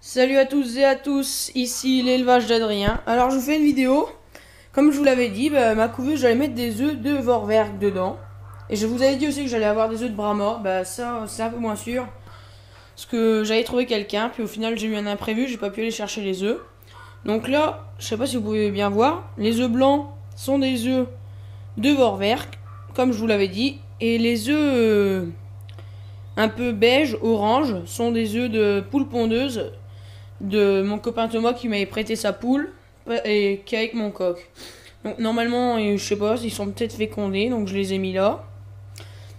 Salut à tous et à tous, ici l'élevage d'Adrien. Alors je vous fais une vidéo. Comme je vous l'avais dit, ma couveuse, j'allais mettre des œufs de Vorwerk dedans. Et je vous avais dit aussi que j'allais avoir des œufs de bras mort. Ça, c'est un peu moins sûr. Parce que j'avais trouvé quelqu'un, puis au final j'ai eu un imprévu, j'ai pas pu aller chercher les œufs. Donc là, je sais pas si vous pouvez bien voir, les œufs blancs sont des œufs de Vorwerk, comme je vous l'avais dit. Et les œufs un peu beige, orange, sont des œufs de poule pondeuse de mon copain Thomas qui m'avait prêté sa poule et qui est avec mon coq. Donc normalement, je sais pas, ils sont peut-être fécondés, donc je les ai mis là.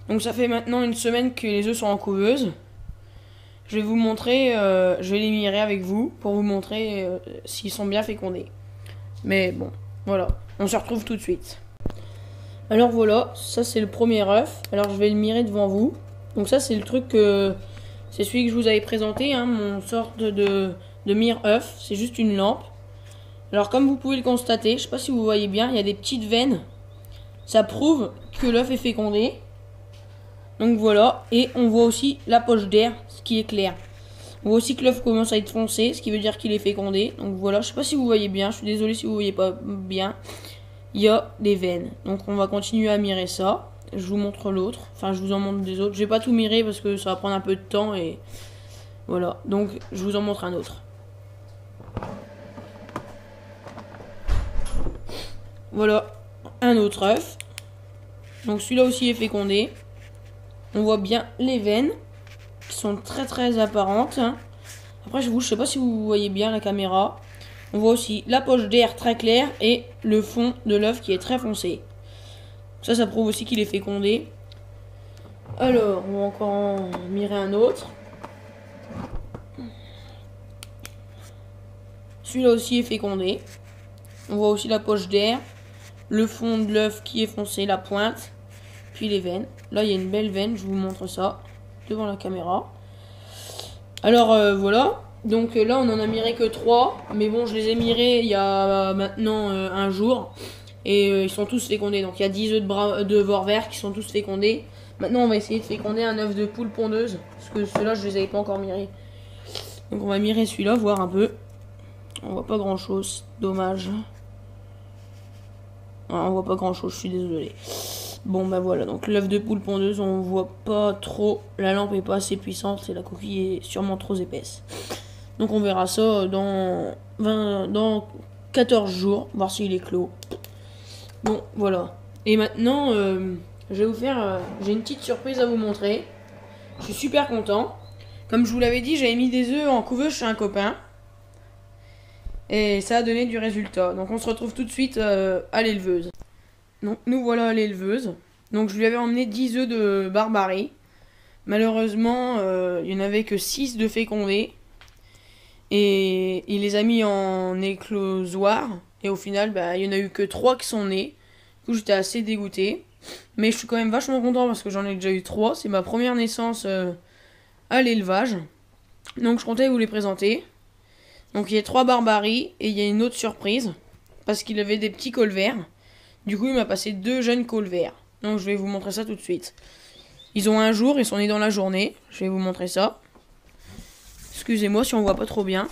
Donc ça fait maintenant une semaine que les œufs sont en couveuse. Je vais vous montrer, je vais les mirer avec vous pour vous montrer s'ils sont bien fécondés. Mais bon, voilà, on se retrouve tout de suite. Alors voilà, ça c'est le premier œuf. Alors je vais le mirer devant vous. Donc ça c'est le truc c'est celui que je vous avais présenté, hein, mon sorte de mire-œuf. C'est juste une lampe. Alors comme vous pouvez le constater, je sais pas si vous voyez bien, il y a des petites veines. Ça prouve que l'œuf est fécondé. Donc voilà, et on voit aussi la poche d'air, ce qui est clair. On voit aussi que l'œuf commence à être foncé, ce qui veut dire qu'il est fécondé. Donc voilà, je sais pas si vous voyez bien, je suis désolé si vous voyez pas bien. Il y a des veines. Donc on va continuer à mirer ça. Je vous montre l'autre, enfin je vous en montre des autres. Je vais pas tout mirer parce que ça va prendre un peu de temps et voilà. Donc je vous en montre un autre. Voilà, un autre œuf. Donc celui-là aussi est fécondé. On voit bien les veines qui sont très apparentes. Après je sais pas si vous voyez bien la caméra. On voit aussi la poche d'air très claire et le fond de l'œuf qui est très foncé. Ça prouve aussi qu'il est fécondé. Alors, on va encore en mirer un autre. Celui-là aussi est fécondé. On voit aussi la poche d'air, le fond de l'œuf qui est foncé, la pointe, puis les veines. Là, il y a une belle veine, je vous montre ça devant la caméra. Alors, voilà. Donc là, on en a miré que 3. Mais bon, je les ai mirés il y a maintenant un jour. Et ils sont tous fécondés. Donc il y a 10 œufs de Vorwerk qui sont tous fécondés. Maintenant, on va essayer de féconder un œuf de poule pondeuse. Parce que ceux-là, je les avais pas encore mirés. Donc on va mirer celui-là, voir un peu. On voit pas grand-chose. Dommage. On voit pas grand-chose, je suis désolé. Bon, voilà. Donc l'œuf de poule pondeuse, on voit pas trop. La lampe est pas assez puissante et la coquille est sûrement trop épaisse. Donc on verra ça dans 14 jours. Voir s'il est clos. Bon, voilà. Et maintenant, je vais vous faire... j'ai une petite surprise à vous montrer. Je suis super content. Comme je vous l'avais dit, j'avais mis des œufs en couveuse chez un copain. Et ça a donné du résultat. Donc on se retrouve tout de suite à l'éleveuse. Donc nous voilà à l'éleveuse. Donc je lui avais emmené 10 œufs de Barbarie. Malheureusement, il n'y en avait que 6 de fécondés. Et il les a mis en éclosoir. Et au final, il n'y en a eu que 3 qui sont nés. Du coup, j'étais assez dégoûté. Mais je suis quand même vachement content parce que j'en ai déjà eu 3. C'est ma première naissance à l'élevage. Donc, je comptais vous les présenter. Donc, il y a 3 barbaries et il y a une autre surprise. Parce qu'il avait des petits colverts. Du coup, il m'a passé 2 jeunes colverts. Donc, je vais vous montrer ça tout de suite. Ils ont un jour, ils sont nés dans la journée. Je vais vous montrer ça. Excusez-moi si on voit pas trop bien.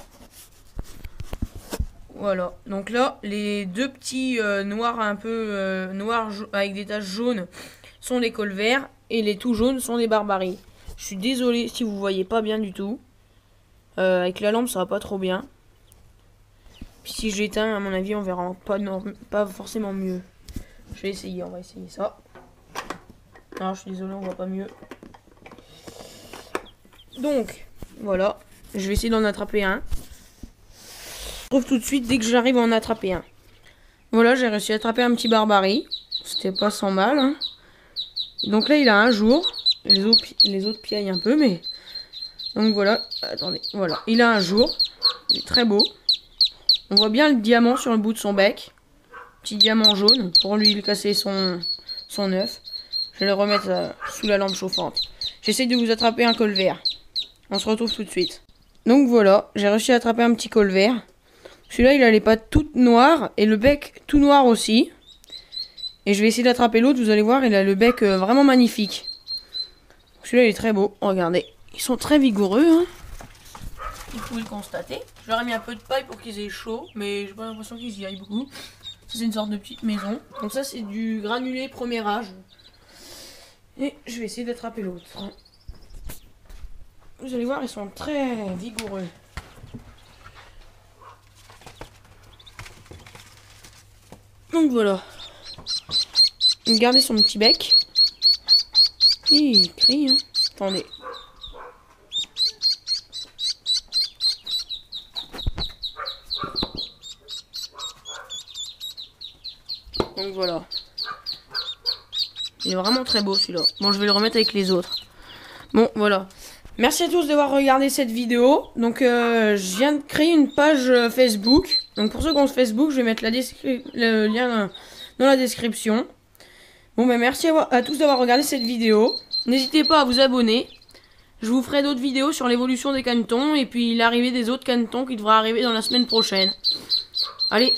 Voilà, donc là, les 2 petits noirs un peu noirs avec des taches jaunes sont des colverts et les tout jaunes sont des barbaries. Je suis désolé si vous voyez pas bien du tout. Avec la lampe, ça va pas trop bien. Puis si j'éteins, à mon avis, on verra pas forcément mieux. Je vais essayer, on va essayer ça. Alors, je suis désolé, on voit pas mieux. Donc, voilà, je vais essayer d'en attraper un. Tout de suite dès que j'arrive à en attraper un. Voilà, j'ai réussi à attraper un petit barbarie. C'était pas sans mal. Hein. Donc là, il a un jour. Les autres piaillent un peu, mais... Donc voilà, attendez, voilà. Il a un jour. Il est très beau. On voit bien le diamant sur le bout de son bec. Petit diamant jaune pour lui casser son œuf. Je vais le remettre sous la lampe chauffante. J'essaye de vous attraper un colvert. On se retrouve tout de suite. Donc voilà, j'ai réussi à attraper un petit colvert. Celui-là, il a les pattes toutes noires et le bec tout noir aussi. Et je vais essayer d'attraper l'autre, vous allez voir, il a le bec vraiment magnifique. Celui-là, il est très beau, regardez. Ils sont très vigoureux. Hein. vous pouvez le constater. Je leur ai mis un peu de paille pour qu'ils aient chaud, mais j'ai pas l'impression qu'ils y aillent beaucoup. Ça, c'est une sorte de petite maison. Donc ça, c'est du granulé premier âge. Et je vais essayer d'attraper l'autre. Vous allez voir, ils sont très vigoureux. Donc voilà. Regardez son petit bec. Il crie, hein. Attendez. Donc voilà. Il est vraiment très beau celui-là. Bon, je vais le remettre avec les autres. Bon, voilà. Merci à tous d'avoir regardé cette vidéo. Donc, je viens de créer une page Facebook. Donc, pour ceux qui ont Facebook, je vais mettre le lien dans la description. Bon, ben merci à tous d'avoir regardé cette vidéo. N'hésitez pas à vous abonner. Je vous ferai d'autres vidéos sur l'évolution des canetons et puis l'arrivée des autres canetons qui devra arriver dans la semaine prochaine. Allez.